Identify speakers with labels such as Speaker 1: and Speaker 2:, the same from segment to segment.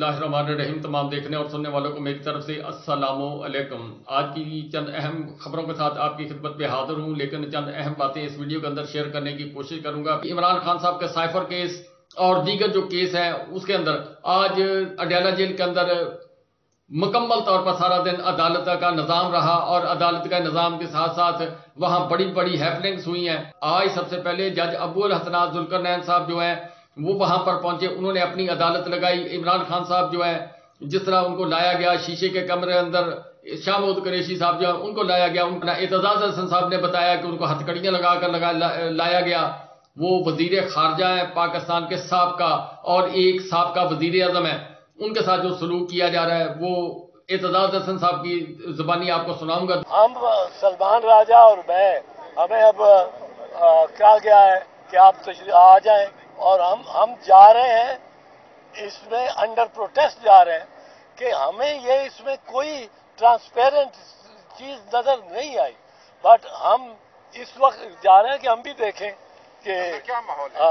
Speaker 1: बिस्मिल्लाहिर्रहमानिर्रहीम। तमाम देखने और सुनने वालों को मेरी तरफ से अस्सलामु अलैकुम। आज की चंद अहम खबरों के साथ आपकी खिदमत पे हाजिर हूँ, लेकिन चंद अहम बातें इस वीडियो के अंदर शेयर करने की कोशिश करूंगा। इमरान खान साहब के साइफर केस और दीगर जो केस हैं उसके अंदर आज अडयाला जेल के अंदर मुकम्मल तौर पर सारा दिन अदालत का निज़ाम रहा और अदालत का निज़ाम के साथ साथ वहाँ बड़ी बड़ी हैपनिंग्स हुई हैं। आज सबसे पहले जज अबुल हसनात जुल्करनैन साहब जो हैं वो वहां पर पहुंचे, उन्होंने अपनी अदालत लगाई। इमरान खान साहब जो है जिस तरह उनको लाया गया शीशे के कमरे अंदर, शाह महमूद कुरैशी साहब जो है उनको लाया गया। उनका एतजाज हसन साहब ने बताया कि उनको हथकड़ियां लगाकर लाया गया। वो वजीर खारजा है पाकिस्तान के साबका और एक साबका वजीर आजम है, उनके साथ जो सलूक किया जा रहा है वो एतजाज हसन साहब की जुबानी आपको सुनाऊंगा।
Speaker 2: हम सलमान राजा और मैं, हमें अब कहा गया है कि आप आ जाएं और हम जा रहे हैं इसमें अंडर प्रोटेस्ट जा रहे हैं कि हमें ये इसमें कोई ट्रांसपेरेंट चीज नजर नहीं आई। बट हम इस वक्त जा रहे हैं कि हम भी देखें कि
Speaker 3: क्या माहौल है।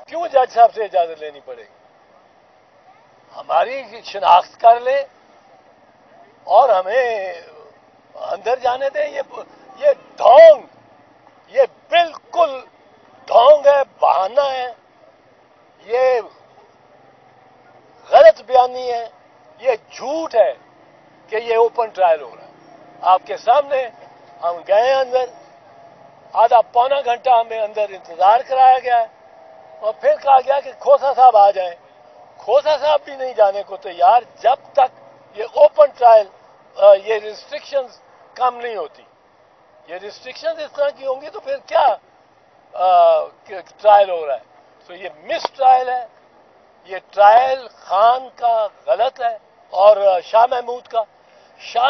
Speaker 2: क्यों जज साहब से इजाजत लेनी पड़ेगी, हमारी शिनाख्त कर ले और हमें अंदर जाने दें। ये ढोंग, ये बिल्कुल ढोंग है, बहाना है, ये गलत बयानी है, ये झूठ है कि ये ओपन ट्रायल हो रहा है। आपके सामने हम गए अंदर, आधा पौना घंटा हमें अंदर इंतजार कराया गया है और फिर कहा गया कि खोसा साहब आ जाएं। खोसा साहब भी नहीं जाने को तैयार जब तक ये ओपन ट्रायल, ये रिस्ट्रिक्शंस कम नहीं होती। ये रिस्ट्रिक्शंस इस तरह की होंगी तो फिर क्या ट्रायल हो रहा है। तो ये मिस ट्रायल है, ये ट्रायल खान का गलत है और शाह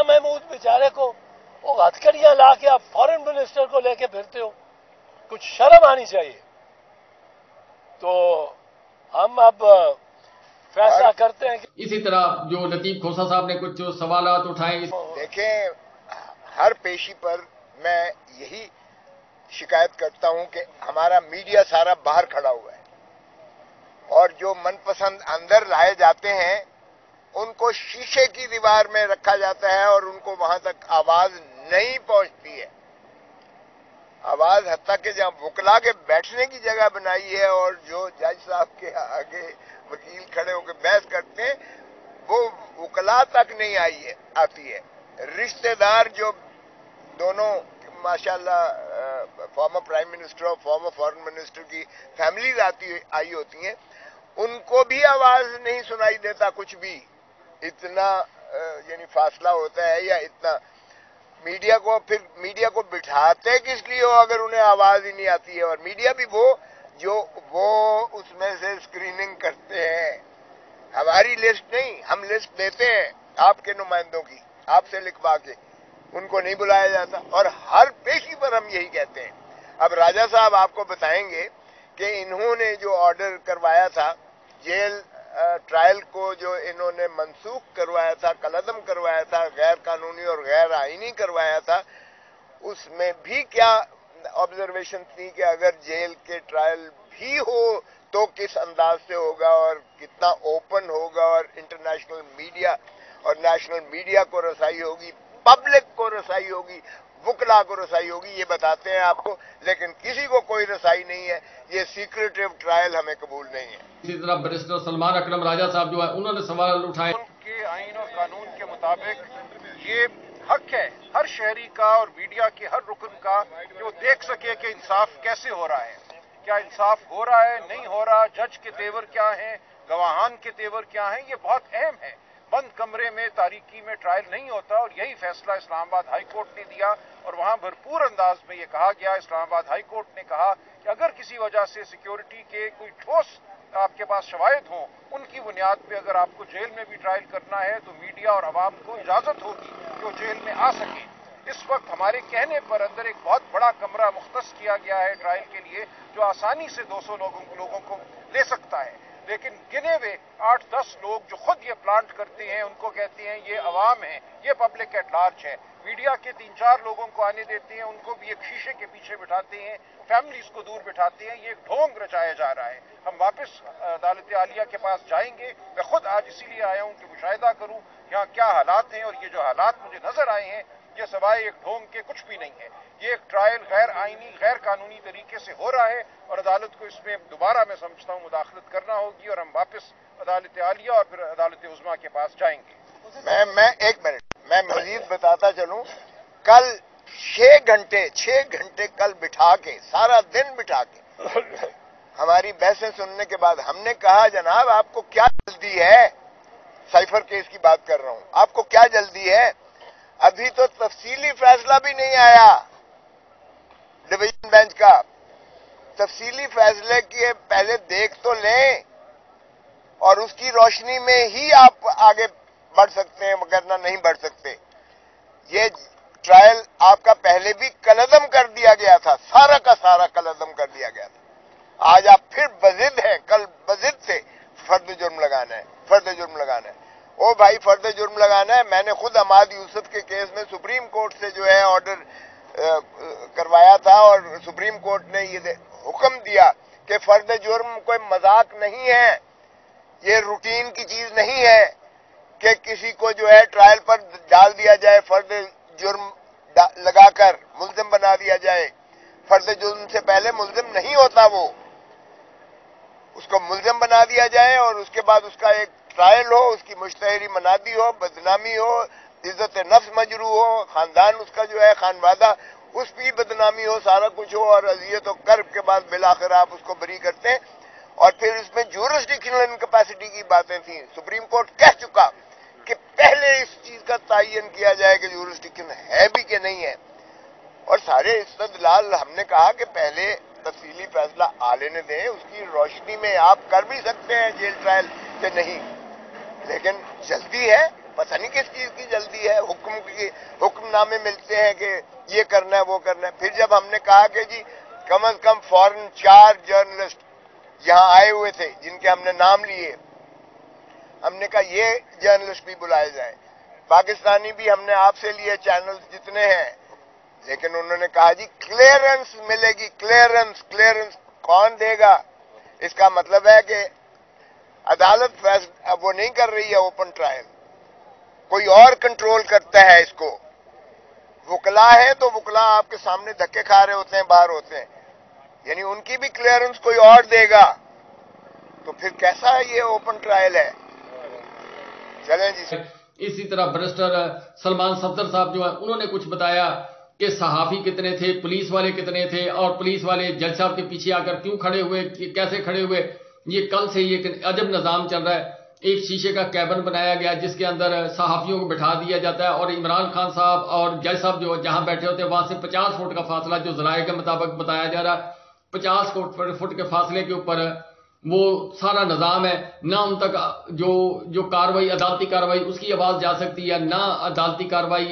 Speaker 2: महमूद बेचारे को वो हथकड़ियां ला के आप फॉरेन मिनिस्टर को लेके फिरते हो, कुछ शर्म आनी चाहिए। तो हम अब फैसला करते हैं कि
Speaker 1: इसी तरह जो लतीफ खोसा साहब ने कुछ जो सवालात उठाए।
Speaker 3: देखें, हर पेशी पर मैं यही शिकायत करता हूं कि हमारा मीडिया सारा बाहर खड़ा हुआ है और जो मनपसंद अंदर लाए जाते हैं उनको शीशे की दीवार में रखा जाता है और उनको वहां तक आवाज नहीं पहुंचती है। आवाज हत्ता के जहां वुकला के बैठने की जगह बनाई है और जो जज साहब के आगे वकील खड़े होकर बहस करते हैं वो वुकला तक नहीं आती है। रिश्तेदार जो दोनों माशाल्लाह फॉर्मर प्राइम मिनिस्टर और फॉर्मर फॉरेन मिनिस्टर की फैमिलीज आई होती हैं, उनको भी आवाज नहीं सुनाई देता कुछ भी। इतना यानी फासला होता है या इतना मीडिया को बिठाते किस लिए हो अगर उन्हें आवाज ही नहीं आती है। और मीडिया भी वो उसमें से स्क्रीनिंग करते हैं, हमारी लिस्ट नहीं, हम लिस्ट देते हैं आपके नुमाइंदों की, आपसे लिखवा के, उनको नहीं बुलाया जाता। और हर पेशी पर हम यही कहते हैं। अब राजा साहब आपको बताएंगे कि इन्होंने जो ऑर्डर करवाया था जेल ट्रायल को, जो इन्होंने मनसूख करवाया था, कलअदम करवाया था, गैर कानूनी और गैर आईनी करवाया था, उसमें भी क्या ऑब्जर्वेशन थी कि अगर जेल के ट्रायल भी हो तो किस अंदाज से होगा और कितना ओपन होगा और इंटरनेशनल मीडिया और नेशनल मीडिया को रसाई होगी, पब्लिक को रसाई होगी, वुकला को रसाई होगी, ये बताते हैं आपको। लेकिन किसी को कोई रसाई नहीं है, ये सीक्रेटिव ट्रायल हमें कबूल नहीं है।
Speaker 1: इसी तरह बैरिस्टर सलमान अकरम राजा साहब जो है उन्होंने सवाल उठाए।
Speaker 4: उनके आइन और कानून के मुताबिक ये हक है हर शहरी का और मीडिया के हर रुकन का कि वो देख सके कि इंसाफ कैसे हो रहा है, क्या इंसाफ हो रहा है, नहीं हो रहा, जज के तेवर क्या हैं, गवाहान के तेवर क्या हैं। ये बहुत अहम है। बंद कमरे में तारीकी में ट्रायल नहीं होता और यही फैसला इस्लामाबाद हाई कोर्ट ने दिया और वहां भरपूर अंदाज में ये कहा गया। इस्लामाबाद हाई कोर्ट ने कहा कि अगर किसी वजह से सिक्योरिटी के कोई ठोस आपके पास शवायद हो, उनकी बुनियाद पे अगर आपको जेल में भी ट्रायल करना है तो मीडिया और आवाम को इजाजत होगी कि वो जेल में आ सके। इस वक्त हमारे कहने पर अंदर एक बहुत बड़ा कमरा मुख्तस किया गया है ट्रायल के लिए, जो आसानी से 200 लोगों को ले सकता है। लेकिन गिने हुए 8-10 लोग जो खुद ये प्लांट करते हैं, उनको कहते हैं ये अवाम है, ये पब्लिक एट लार्ज है। मीडिया के 3-4 लोगों को आने देते हैं, उनको भी एक शीशे के पीछे बिठाते हैं, फैमिलीज को दूर बिठाते हैं। ये एक ढोंग रचाया जा रहा है। हम वापस अदालत आलिया के पास जाएंगे। मैं खुद आज इसीलिए आया हूं कि मुशाहिदा करूं यहाँ क्या हालात हैं, और ये जो हालात मुझे नजर आए हैं ये सवाए एक ढोंग के कुछ भी नहीं है। ये एक ट्रायल गैर आईनी, गैर कानूनी तरीके से हो रहा है, और अदालत को इसमें दोबारा मैं समझता हूँ मुदाखलत करना होगी, और हम वापस अदालत आलिया और फिर अदालत उज़्मा के पास जाएंगे।
Speaker 3: मैं एक मिनट मैं मजीद बताता चलूं। कल 6 घंटे कल बिठा के, सारा दिन बिठा के हमारी बहसें सुनने के बाद हमने कहा, जनाब आपको क्या जल्दी है? साइफर केस की बात कर रहा हूं, आपको क्या जल्दी है? अभी तो तफसीली फैसला भी नहीं आया डिवीजन बेंच का। तफसीली फैसले के पहले देख तो लें, और उसकी रोशनी में ही आप आगे बढ़ सकते हैं, वरना नहीं बढ़ सकते। ये ट्रायल आपका पहले भी कलअदम कर दिया गया था, सारा का सारा कलअदम कर दिया गया था। आज आप फिर बजिद हैं, कल बजिद से फर्द जुर्म लगाना है, फर्द जुर्म लगाना है। ओ भाई, फर्द जुर्म लगाना है। मैंने खुद अमाद यूसुफ के केस में सुप्रीम कोर्ट से जो है ऑर्डर करवाया था, और सुप्रीम कोर्ट ने ये हुक्म दिया कि फर्द जुर्म कोई मजाक नहीं है, ये रूटीन की चीज नहीं है कि किसी को जो है ट्रायल पर डाल दिया जाए, फर्द जुर्म लगाकर मुल्जिम बना दिया जाए। फर्द जुर्म से पहले मुल्जिम नहीं होता वो, उसको मुल्जिम बना दिया जाए, और उसके बाद उसका एक ट्रायल हो, उसकी मुश्तहरी मनादी हो, बदनामी हो, इज्जत नफ्स मजरू हो, खानदान उसका जो है खानवादा उस भी बदनामी हो, सारा कुछ हो, और अजियत और कर्ब के बाद बिलाखिर आप उसको बरी करते हैं। और फिर इसमें ज्यूरिसडिक्शनल इनकैपेसिटी की बातें थी। सुप्रीम कोर्ट कह चुका कि पहले इस चीज का तयन किया जाए कि ज्यूरिसडिक्शन है भी कि नहीं है, और सारे इस्तदलाल हमने कहा कि पहले तफसीली फैसला आ लेने दें, उसकी रोशनी में आप कर भी सकते हैं जेल ट्रायल के नहीं, लेकिन जल्दी है, पता नहीं किस चीज की जल्दी है। हुक्मनामे मिलते हैं कि ये करना है वो करना है। फिर जब हमने कहा कि जी कम अज कम फॉरेन 4 जर्नलिस्ट यहां आए हुए थे जिनके हमने नाम लिए, हमने कहा ये जर्नलिस्ट भी बुलाए जाए, पाकिस्तानी भी हमने आपसे लिए चैनल्स जितने हैं, लेकिन उन्होंने कहा जी क्लियरेंस मिलेगी, क्लियरेंस कौन देगा? इसका मतलब है कि अदालत फैसला वो नहीं कर रही है ओपन ट्रायल, कोई और कंट्रोल करता है इसको। वकला है तो वकला आपके सामने धक्के खा रहे होते हैं, बाहर होते हैं, यानी उनकी भी क्लियरेंस कोई और देगा, तो फिर कैसा ये ओपन ट्रायल है? चलें जी।
Speaker 1: इसी तरह बैरिस्टर सलमान सफदर साहब जो है उन्होंने कुछ बताया कि सहाफी कितने थे, पुलिस वाले कितने थे, और पुलिस वाले जज साहब के पीछे आकर क्यों खड़े हुए, कैसे खड़े हुए। ये कल से ये अजब निजाम चल रहा है। एक शीशे का कैबिन बनाया गया जिसके अंदर सहाफियों को बिठा दिया जाता है, और इमरान खान साहब और जज साहब जो जहां बैठे होते हैं वहां से 50 फुट का फासला जो जराये के मुताबिक बताया जा रहा है, 50 फुट के फासले के ऊपर वो सारा निजाम है। ना उन तक जो कार्रवाई, अदालती कार्रवाई, उसकी आवाज जा सकती है, ना अदालती कार्रवाई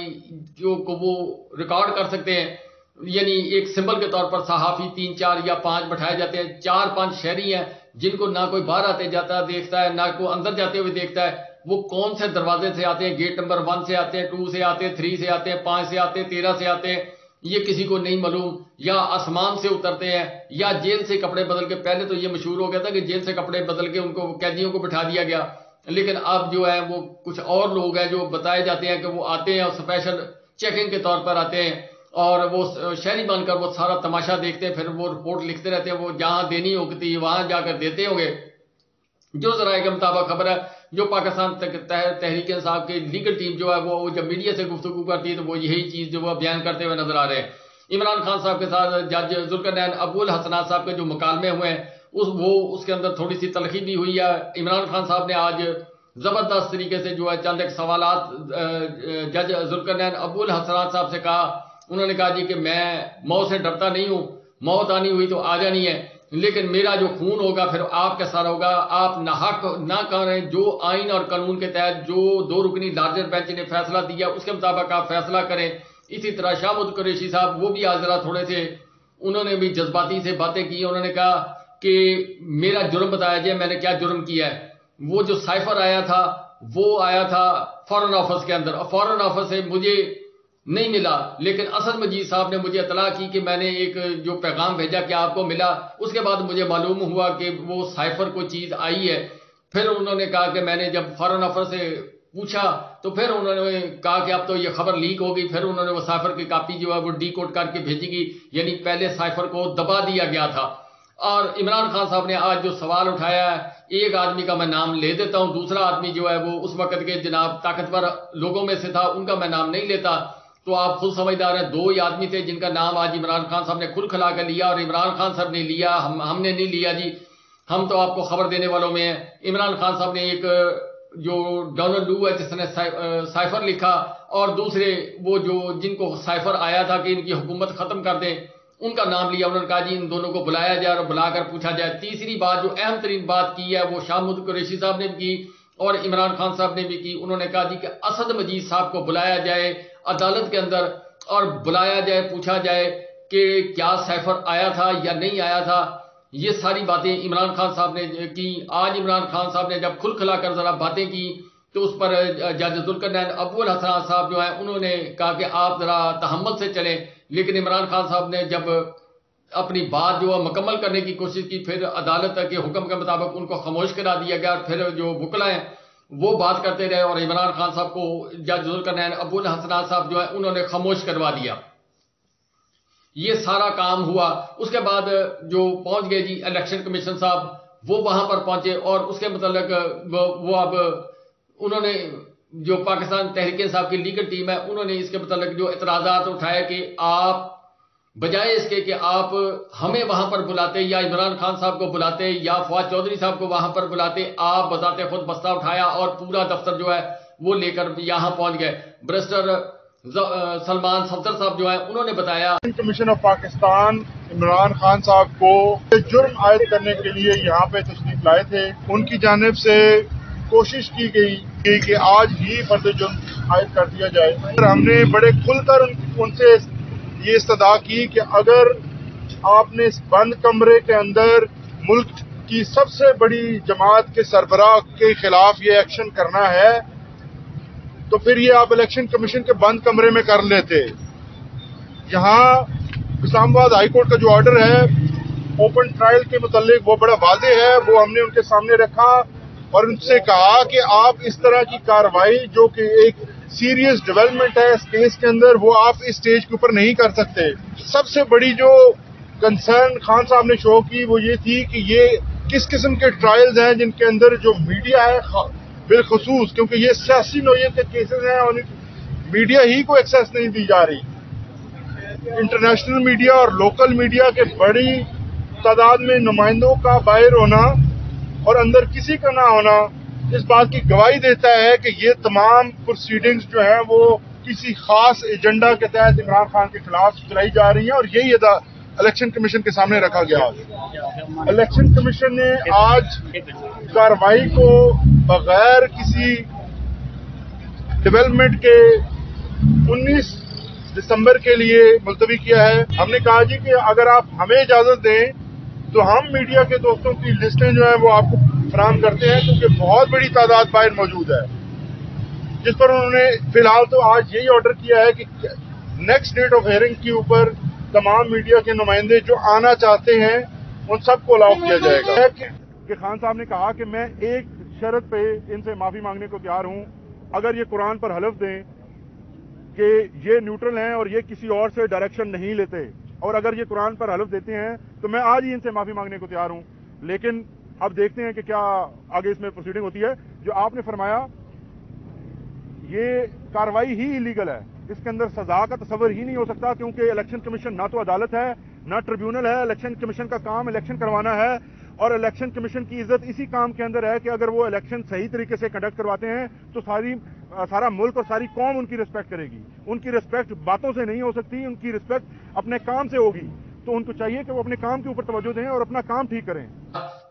Speaker 1: जो को वो रिकॉर्ड कर सकते हैं। यानी एक सिंबल के तौर पर सहाफी 3, 4 या 5 बैठाए जाते हैं। 4-5 शहरी हैं जिनको ना कोई बाहर आते जाता देखता है, ना कोई अंदर जाते हुए देखता है। वो कौन से दरवाजे से आते हैं, गेट नंबर 1 से आते हैं, 2 से आते हैं, 3 से आते हैं, 5 से आते हैं, 13 से आते हैं, ये किसी को नहीं मालूम। या आसमान से उतरते हैं, या जेल से कपड़े बदल के, पहले तो ये मशहूर हो गया था कि जेल से कपड़े बदल के उनको कैदियों को बिठा दिया गया, लेकिन अब जो है वो कुछ और लोग हैं जो बताए जाते हैं कि वो आते हैं और स्पेशल चेकिंग के तौर पर आते हैं, और वो शहरी बनकर वो सारा तमाशा देखते हैं, फिर वो रिपोर्ट लिखते रहते हैं। वो जहां देनी होती है वहां जाकर देते होंगे। जो जराये के मुताबिक खबर है, जो पाकिस्तान तहरीक इंसाफ की लीगल टीम जो है वो जब मीडिया से गुफ्तगू करती है तो वो यही चीज जो है बयान करते हुए नजर आ रहे हैं। इमरान खान साहब के साथ जज जुल्करनैन अबुल हसनात साहब के जो मुकालमे हुए हैं उसके अंदर थोड़ी सी तलखी भी हुई है। इमरान खान साहब ने आज जबरदस्त तरीके से जो है चंद एक सवालात जज जुल्करनैन अबुल हसनात साहब से कहा। उन्होंने कहा जी कि मैं मौत से डरता नहीं हूं, मौत आनी हुई तो आ जानी है, लेकिन मेरा जो खून होगा फिर आपके साथ होगा। आप नाहक ना करें, जो आइन और कानून के तहत जो 2 रुकनी लार्जर बेंच ने फैसला दिया उसके मुताबिक आप फैसला करें। इसी तरह शाहमुद कुरैशी साहब वो भी आज जरा थोड़े से उन्होंने भी जज्बाती से बातें की। उन्होंने कहा کہ میرا جرم بتایا جائے، میں نے کیا جرم کیا ہے۔ وہ جو سائفر آیا تھا وہ آیا تھا فارن آفس کے اندر، اور فارن آفس سے مجھے نہیں ملا، لیکن اسد مجید صاحب نے مجھے اطلاع کی کہ میں نے ایک جو پیغام بھیجا کہ آپ کو ملا، اس کے بعد مجھے معلوم ہوا کہ وہ سائفر کوئی چیز آئی ہے۔ پھر انہوں نے کہا کہ میں نے جب فارن آفس سے پوچھا تو پھر انہوں نے کہا کہ اب تو یہ خبر لیک ہوگی، پھر انہوں نے وہ سائفر کی کاپی جو ہے وہ ڈی کوڈ کر کے بھیجی گئی، یعنی پہلے سائفر کو دبا دیا گیا تھا۔ اور عمران خان صاحب نے آج جو سوال اٹھایا ہے، ایک آدمی کا میں نام لے دیتا ہوں، دوسرا آدمی جو ہے وہ اس وقت کے جناب طاقتور لوگوں میں سے تھا، ان کا میں نام نہیں لیتا، تو آپ خود سمجھدار ہیں۔ دو ہی آدمی تھے جن کا نام آج عمران خان صاحب نے کھل کھلا کر لیا، اور عمران خان صاحب نے لیا، ہم نے نہیں لیا جی، ہم تو آپ کو خبر دینے والوں میں ہیں۔ عمران خان صاحب نے ایک جو ڈونلڈ لو ہے جس نے سائفر لکھا، اور دوسرے وہ جو جن کو سائفر آیا تھا کہ ان کی حکومت ختم کر دیں، ان کا نام لیا، انہوں نے کہا جی ان دونوں کو بلایا جائے اور بلا کر پوچھا جائے۔ تیسری بات جو اہم ترین بات کی ہے وہ شاہ محمود قریشی صاحب نے بھی کی اور عمران خان صاحب نے بھی کی، انہوں نے کہا جی کہ اسد مجید صاحب کو بلایا جائے عدالت کے اندر اور بلایا جائے، پوچھا جائے کہ کیا سائفر آیا تھا یا نہیں آیا تھا۔ یہ ساری باتیں عمران خان صاحب نے کی۔ آج عمران خان صاحب نے جب کھل کھلا کر ذرا باتیں کی تو اس پر جج ذوالقرنین ابو الحسن صاحب جو ہیں انہوں نے کہا کہ آپ ذرا تحمل سے چلیں، لیکن عمران خان صاحب نے جب اپنی بات جو ہے مکمل کرنے کی کوشش کی، پھر عدالت کے حکم کے مطابق ان کو خاموش کرا دیا گیا، اور پھر جو وکلا ہیں وہ بات کرتے رہے، اور عمران خان صاحب کو جج ذوالقرنین ابو الحسن صاحب جو ہے انہوں نے خاموش کروا دیا۔ یہ سارا کام ہوا۔ اس کے بعد جو پہنچ گئے جی الیکشن کمیشن صاحب، وہ وہاں پر پہنچے، اور اس کے متعلق وہ اب انہوں نے جو پاکستان تحریک انصاف کی لیگل ٹیم ہے انہوں نے اس کے متعلق جو اعتراضات اٹھائے کہ آپ بجائے اس کے کہ آپ ہمیں وہاں پر بلاتے یا عمران خان صاحب کو بلاتے یا فواد چودھری صاحب کو وہاں پر بلاتے، آپ بذات خود بستہ اٹھایا اور پورا دفتر جو ہے وہ لے کر یہاں پہنچ گئے۔ برسٹر سلمان صفدر صاحب جو ہیں انہوں نے بتایا
Speaker 5: کمیشن آف پاکستان عمران خان صاحب کو جرم عائد کرنے کے لیے یہاں پہ تشریف لائے تھے، ان کی جانب سے کوشش کی گئی کہ آج ہی فرد جرم عائد کر دیا جائے۔ ہم نے بڑے کھل کر ان سے یہ استدعا کی کہ اگر آپ نے اس بند کمرے کے اندر ملک کی سب سے بڑی جماعت کے سربراہ کے خلاف یہ ایکشن کرنا ہے تو پھر یہ آپ الیکشن کمیشن کے بند کمرے میں کر لیتے۔ یہاں اسلام آباد ہائی کورٹ کا جو آرڈر ہے اوپن ٹرائل کے متعلق وہ بڑا واضح ہے، وہ ہم نے ان کے سامنے رکھا اور ان سے کہا کہ آپ اس طرح کی کارروائی جو کہ ایک سیریس ڈیولپمنٹ ہے اس کیس کے اندر، وہ آپ اس سٹیج کے اوپر نہیں کر سکتے۔ سب سے بڑی جو کنسرن خان صاحب نے شو کی وہ یہ تھی کہ یہ کس قسم کے ٹرائلز ہیں جن کے اندر جو میڈیا ہے بالخصوص، کیونکہ یہ سیاسی نوعیت کے کیسز ہیں اور میڈیا ہی کو ایکسیس نہیں دی جا رہی، انٹرنیشنل میڈیا اور لوکل میڈیا کے بڑی تعداد میں نمائندوں کا باہر ہونا اور اندر کسی کا نہ ہونا اس بات کی گواہی دیتا ہے کہ یہ تمام پروسیڈنگز جو ہیں وہ کسی خاص ایجنڈا کے تحت عمران خان کے خلاف چلائی جا رہی ہیں، اور یہی الیکشن کمیشن کے سامنے رکھا گیا۔ الیکشن کمیشن نے آج کارروائی کو بغیر کسی ڈیولپمنٹ کے 19 دسمبر کے لیے ملتوی کیا ہے۔ ہم نے کہا جی کہ اگر آپ ہمیں اجازت دیں تو ہم میڈیا کے دوستوں کی لسٹیں جو ہیں وہ آپ کو فراہم کرتے ہیں، کیونکہ بہت بڑی تعداد باہر موجود ہے، جس پر انہوں نے فی الحال تو آج یہی آرڈر کیا ہے کہ نیکسٹ ڈیٹ آف ہیئرنگ کے اوپر تمام میڈیا کے نمائندے جو آنا چاہتے ہیں ان سب کو الاؤ کیا جائے گا۔ کہ خان صاحب نے کہا کہ میں ایک شرط پہ ان سے معافی مانگنے کو تیار ہوں، اگر یہ قرآن پر حلف دیں کہ یہ نیوٹرل ہیں اور یہ کسی اور سے ڈائریکشن نہیں لیتے، اور اگر یہ قرآن پر حلف دیتے ہیں تو میں آج ہی ان سے معافی مانگنے کو تیار ہوں۔ لیکن اب دیکھتے ہیں کہ کیا آگے اس میں پروسیڈنگ ہوتی ہے۔ جو آپ نے فرمایا یہ کارروائی ہی ایلیگل ہے، اس کے اندر سزا کا تصور ہی نہیں ہو سکتا، کیونکہ الیکشن کمیشن نہ تو عدالت ہے نہ ٹریبیونل ہے، الیکشن کمیشن کا کام الیکشن کروانا ہے، اور الیکشن کمیشن کی عزت اسی کام کے اندر ہے کہ اگر وہ الیکشن صحیح طریقے سے کنڈکٹ کرواتے ہیں تو سارا ملک اور ساری قوم ان کی رسپیکٹ کرے گی۔ ان کی رسپیکٹ باتوں سے نہیں ہو سکتی، ان کی رسپیکٹ اپنے کام سے ہوگی، تو ان کو چاہیے کہ وہ اپنے کام کے اوپر توجہ دیں اور اپنا کام ٹھیک کریں۔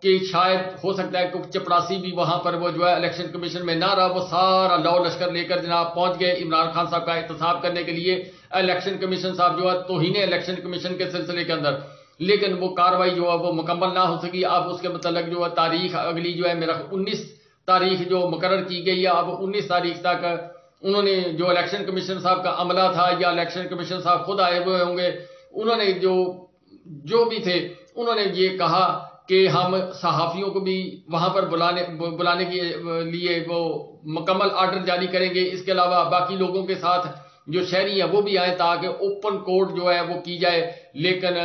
Speaker 1: کہ شاید ہو سکتا ہے کہ چپڑاسی بھی وہاں پر وہ جو ہے الیکشن کمیشن میں نہ رہا، وہ سارا لاؤ لشکر لے کر جناب پہنچ گئے عمران خان صاحب کا احتساب کرنے کے لیے۔ الیکشن کمیشن صاحب جو ہے توہین الیکشن کمیشن کے سلسلے کے اندر لیکن وہ کاروائی جو ہے وہ مکمل نہ ہو سکی. اب اس کے متعلق جو ہے تاریخ اگلی جو ہے میرا 19 تاریخ جو مقرر کی گئی ہے. اب 19 تاریخ تک انہوں نے جو الیکشن کمیشن صاحب کا عملہ تھا یا الیکشن کمیشن صاحب خود آئے ہوئے ہوں گے, انہوں نے جو بھی تھے انہوں نے یہ کہا کہ ہم صحافیوں کو بھی وہاں پر بلانے کے لیے وہ مکمل آرڈر جاری کریں گے. اس کے علاوہ باقی لوگوں کے ساتھ جو شہری ہیں وہ بھی آئیں تاکہ اوپن کورٹ جو ہے وہ کی جائے. لیکن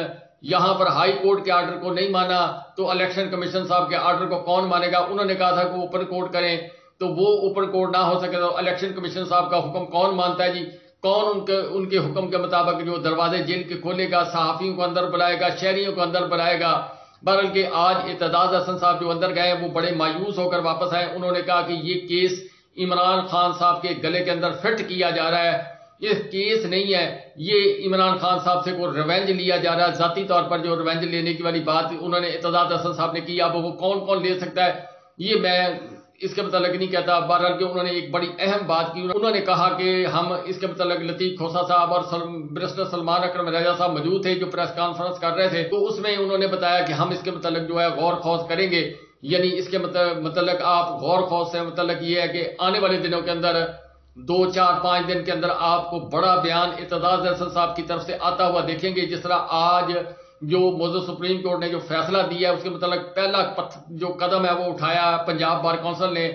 Speaker 1: یہاں پر ہائی کورٹ کے آرڈر کو نہیں مانا تو الیکشن کمیشن صاحب کے آرڈر کو کون مانے گا. انہوں نے کہا تھا کہ اوپن کورٹ کریں, تو وہ اوپن کورٹ نہ ہو سکے تو الیکشن کمیشن صاحب کا حکم کون مانتا ہے جی؟ کون ان کے حکم کے مطابق جو دروازے جیل کے کھولے گا, صحافیوں کو اندر بلائے گا, شہریوں کو اندر بلائے گا؟ بہرحال کہ آج اعتزاز احسن صاحب جو اندر گئے وہ بڑے مایوس ہو کر واپس آئے. انہوں نے کہا کہ یہ کیس عمران خان صاحب کے گلے کے اندر فٹ کیا جا رہا ہے. یہ کیس نہیں ہے, یہ عمران خان صاحب سے کوئی ریونج لیا جا رہا ہے. ذاتی طور پر جو ریونج لینے کی والی بات انہوں نے اعتزاز احسن صاحب نے کی, اب وہ کون لے سکتا ہے یہ میں اس کے متعلق نہیں کہتا. بہرحال کہ انہوں نے ایک بڑی اہم بات کی. انہوں نے کہا کہ ہم اس کے متعلق لطیف کھوسہ صاحب اور بیرسٹر سلمان اکرم رضا صاحب موجود تھے جو پریس کانفرنس کر رہے تھے, تو اس میں انہوں نے بتایا کہ ہم اس کے متعلق جو ہے غور خوض کریں گے. یعنی اس کے متعلق آپ غور خوض سے متعلق یہ ہے کہ آنے والے دنوں کے اندر 2 4 5 دن کے اندر آپ کو بڑا بیان اعتزاز احسن صاحب کی طرف سے آتا ہوا دیکھیں گے. جس طرح آج جو موضوع سپریم کورٹ نے جو فیصلہ دیا ہے اس کے متعلق پہلا جو قدم ہے وہ اٹھایا پنجاب بار کونسل نے,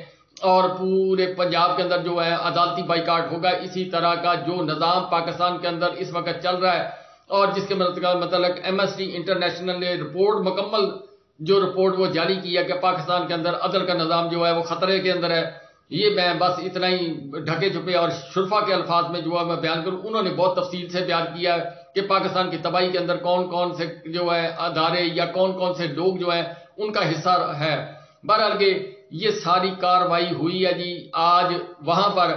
Speaker 1: اور پورے پنجاب کے اندر جو ہے عدالتی بائیکاٹ ہوگا. اسی طرح کا جو نظام پاکستان کے اندر اس وقت چل رہا ہے اور جس کے متعلق ایمنسٹی انٹرنیشنل نے مکمل جو رپورٹ وہ جاری کیا کہ پاکستان کے اندر عدل کا نظام جو ہے وہ خطرے کے اندر ہے. یہ میں بس اتنا ہی ڈھکے چھپے اور شرفا کے الفاظ میں جو ہے میں بیان کروں. انہوں نے بہت تفصیل سے بیان کیا ہے کہ پاکستان کی تباہی کے اندر کون سے جو ہے ادارے یا کون سے لوگ جو ہیں ان کا حصہ ہے. بہرحال کہ یہ ساری کاروائی ہوئی ہے جی آج وہاں پر